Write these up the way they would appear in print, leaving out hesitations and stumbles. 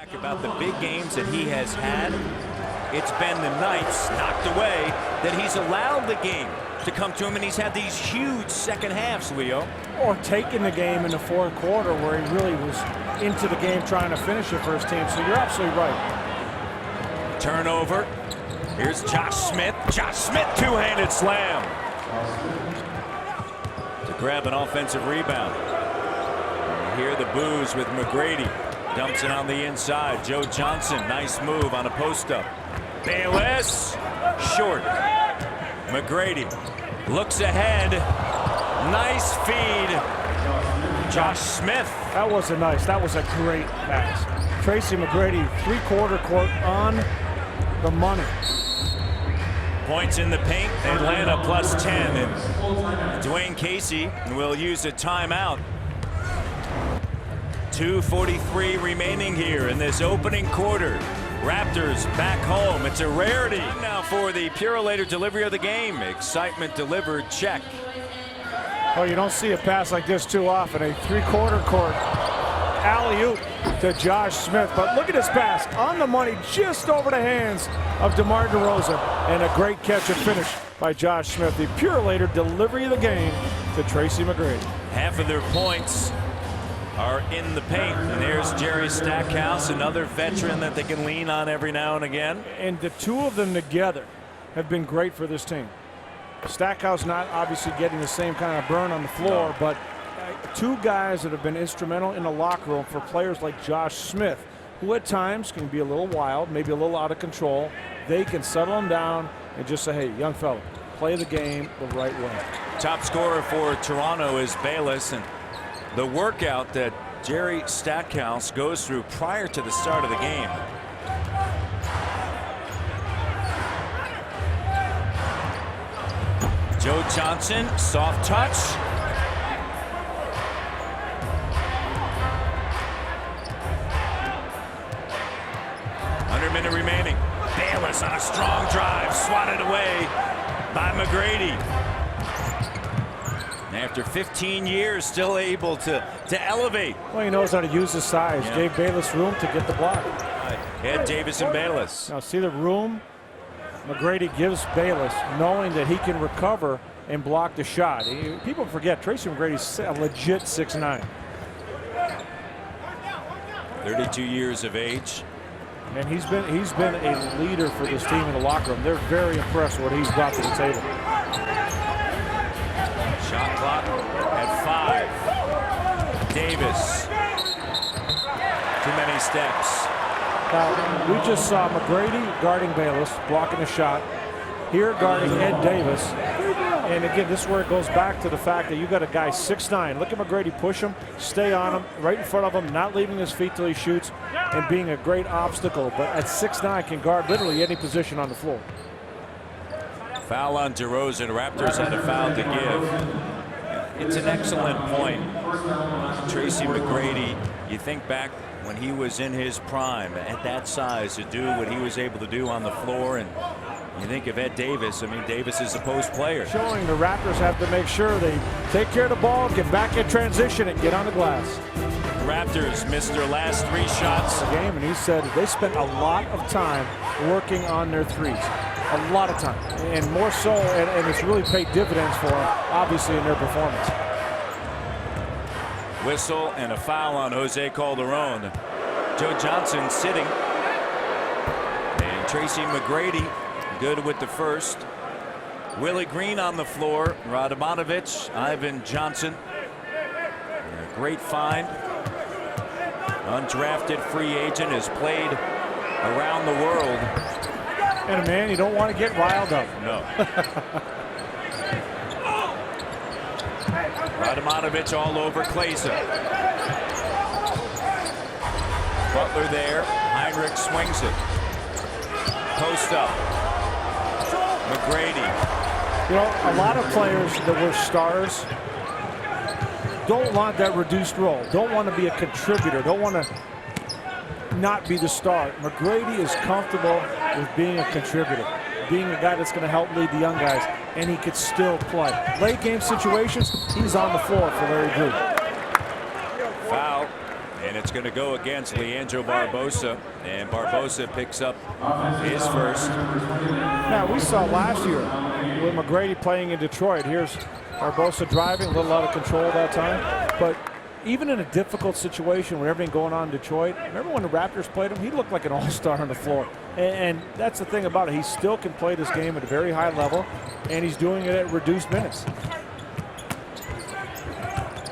About the big games that he has had, it's been the nights knocked away that he's allowed the game to come to him, and he's had these huge second halves, Leo. Or taking the game in the fourth quarter where he really was into the game trying to finish it for his team. So you're absolutely right. Turnover. Here's Josh Smith. Josh Smith, two-handed slam to grab an offensive rebound. And you hear the boos with McGrady. Dumps it on the inside. Joe Johnson, nice move on a post-up. Bayless, short. McGrady looks ahead. Nice feed. Josh Smith. That was a great pass. Tracy McGrady, three-quarter court on the money. Points in the paint. Atlanta plus 10. And Dwayne Casey will use a timeout. 2:43 remaining here in this opening quarter. Raptors back home. It's a rarity now for the Purolator delivery of the game. Excitement delivered, check. Oh, you don't see a pass like this too often. A three-quarter court alley-oop to Josh Smith. But look at this pass on the money, just over the hands of DeMar DeRozan. And a great catch and finish by Josh Smith. The Purolator delivery of the game to Tracy McGrady. Half of their points are in the paint. And there's Jerry Stackhouse, another veteran that they can lean on every now and again. And the two of them together have been great for this team. Stackhouse not obviously getting the same kind of burn on the floor, no. But two guys that have been instrumental in the locker room for players like Josh Smith, who at times can be a little wild, maybe a little out of control. They can settle them down and just say, hey, young fella, play the game the right way. Top scorer for Toronto is Bayless, and the workout that Jerry Stackhouse goes through prior to the start of the game. Joe Johnson, soft touch. 100-minute remaining. Bayless on a strong drive, swatted away by McGrady. After 15 years, still able to elevate. Well, he knows how to use his size. Yeah. Gave Bayless room to get the block. Ed Davis and Bayless. Now see the room McGrady gives Bayless, knowing that he can recover and block the shot. People forget Tracy McGrady's a legit 6'9". 32 years of age. And he's been a leader for this team in the locker room. They're very impressed with what he's brought to the table. Shot clock at 5. Davis. Too many steps. Now, we just saw McGrady guarding Bayless, blocking a shot. Here guarding Ed Davis. And again, this is where it goes back to the fact that you got a guy 6'9". Look at McGrady push him, stay on him, right in front of him, not leaving his feet till he shoots, and being a great obstacle. But at 6'9", can guard literally any position on the floor. Foul on DeRozan. Raptors had a foul to give. It's an excellent point. Tracy McGrady, you think back when he was in his prime at that size to do what he was able to do on the floor, and you think of Ed Davis. I mean, Davis is a post player. Showing the Raptors have to make sure they take care of the ball, get back in transition, and get on the glass. Raptors missed their last 3 shots. The game, and he said they spent a lot of time working on their threes. A lot of time, and more so, and it's really paid dividends for them, obviously, in their performance. Whistle and a foul on Jose Calderon. Joe Johnson sitting. And Tracy McGrady good with the first. Willie Green on the floor. Radovanovic, Ivan Johnson. A great find. Undrafted free agent, has played around the world. And a man you don't want to get riled up. No. Radovanovic all over Klesa. Butler there. Heinrich swings it. Post up. McGrady. You know, a lot of players that were stars don't want that reduced role. Don't want to be a contributor. Don't want to not be the star. McGrady is comfortable with being a contributor, being a guy that's going to help lead the young guys, and he could still play. Late game situations, he's on the floor for Larry Drew. Foul, And it's going to go against Leandro Barbosa, and Barbosa picks up his first. Now, we saw last year with McGrady playing in Detroit. Here's Barbosa driving, a little out of control that time. But even in a difficult situation with everything going on in Detroit, remember when the Raptors played him? He looked like an all-star on the floor. And that's the thing about it. He still can play this game at a very high level, and he's doing it at reduced minutes.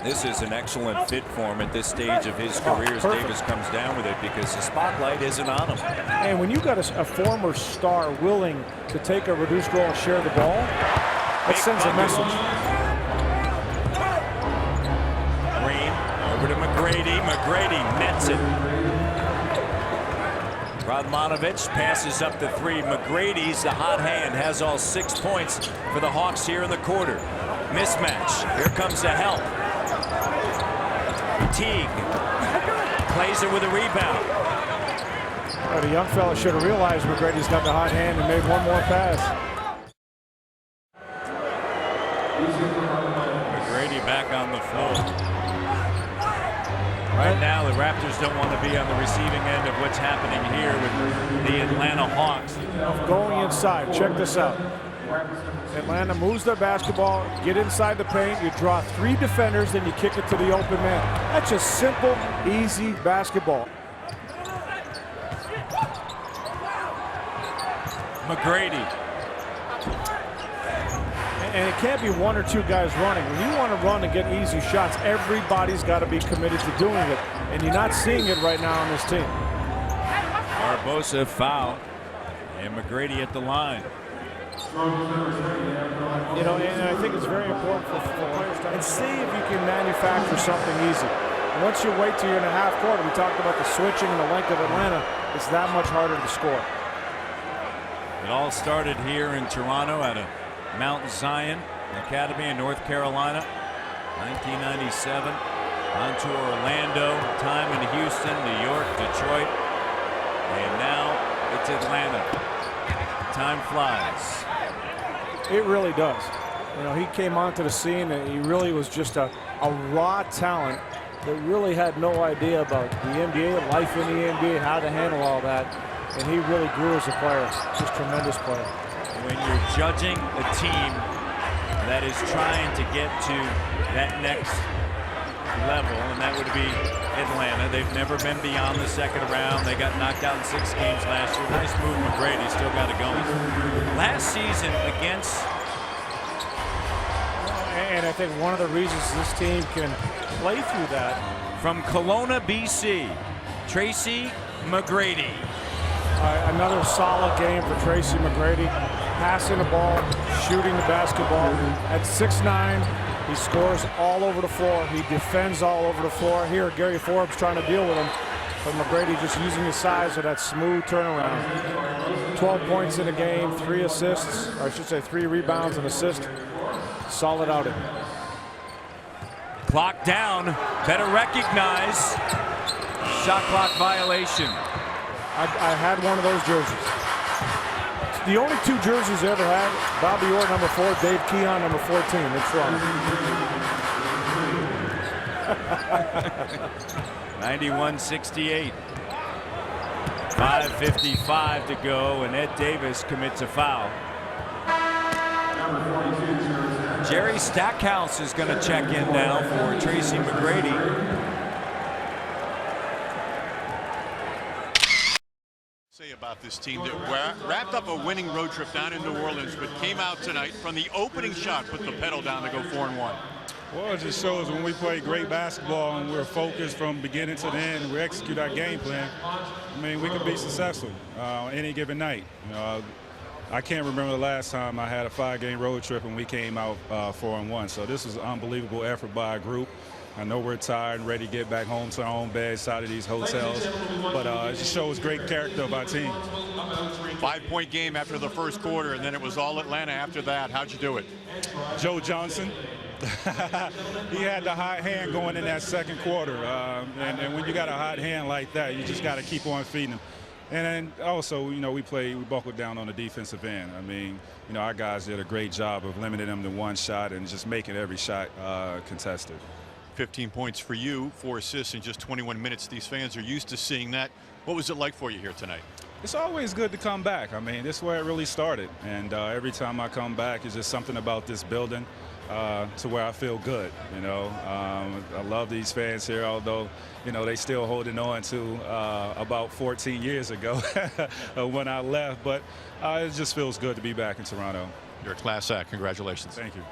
This is an excellent fit for him at this stage of his career as Davis comes down with it, because the spotlight isn't on him. And when you've got a former star willing to take a reduced role and share the ball, that sends a message. Green over to McGrady. McGrady nets it. Radmanovic passes up the three. McGrady's the hot hand, has all 6 points for the Hawks here in the quarter. Mismatch. Here comes the help. Teague plays it with a rebound. Well, the young fella should have realized McGrady's got the hot hand and made one more pass. McGrady back on the floor. Right now, the Raptors don't want to be on the receiving end of what's happening here with the Atlanta Hawks. Going inside, check this out. Atlanta moves their basketball, get inside the paint, you draw 3 defenders, then you kick it to the open man. That's just simple, easy basketball. McGrady. And it can't be 1 or 2 guys running. When you want to run and get easy shots, everybody's got to be committed to doing it. And you're not seeing it right now on this team. Barbosa foul, and McGrady at the line. You know, and I think it's very important for players to see if you can manufacture something easy. And once you wait till you're in a half court, we talked about the switching and the length of Atlanta, it's that much harder to score. It all started here in Toronto at a Mount Zion Academy in North Carolina, 1997. On to Orlando, time in Houston, New York, Detroit, and now it's Atlanta. Time flies. It really does. You know, he came onto the scene and he really was just a raw talent that really had no idea about the NBA, life in the NBA, how to handle all that. And he really grew as a player. Just tremendous player. When you're judging a team that is trying to get to that next level, and that would be Atlanta. They've never been beyond the second round. They got knocked out in 6 games last year. Nice move, McGrady. Still got it going. Last season against... And I think one of the reasons this team can play through that. From Kelowna, BC, Tracy McGrady. Another solid game for Tracy McGrady. Passing the ball, shooting the basketball. At 6'9", he scores all over the floor. He defends all over the floor. Here, Gary Forbes trying to deal with him. But McGrady just using his size for that smooth turnaround. 12 points in the game, 3 assists, or I should say 3 rebounds and assists. Solid outing. Clock down. Better recognize. Shot clock violation. I had one of those jerseys. The only 2 jerseys I ever had, Bobby Orr, number 4, Dave Keon, number 14. It's wrong. 91-68. 5:55 to go, and Ed Davis commits a foul. Jerry Stackhouse is going to check in now for Tracy McGrady. Say about this team that wrapped up a winning road trip down in New Orleans, but came out tonight from the opening shot, put the pedal down to go 4-1. Well, it just shows when we play great basketball and we're focused from beginning to the end and we execute our game plan, I mean, we can be successful any given night. I can't remember the last time I had a 5-game road trip and we came out 4-1. So this was an unbelievable effort by our group. I know we're tired and ready to get back home to our own beds out of these hotels, but it just shows great character of our team. 5-point game after the first quarter, and then it was all Atlanta after that. How'd you do it? Joe Johnson. He had the hot hand going in that second quarter, and when you got a hot hand like that, you just got to keep on feeding him. And then also, you know, we buckled down on the defensive end. I mean, you know, our guys did a great job of limiting them to one shot and just making every shot contested. 15 points for you, 4 assists in just 21 minutes. These fans are used to seeing that. What was it like for you here tonight? It's always good to come back. I mean, this is where it really started. And every time I come back, it's just something about this building to where I feel good. You know, I love these fans here, although, you know, they still holding on to about 14 years ago when I left. But it just feels good to be back in Toronto. You're a class act. Congratulations. Thank you.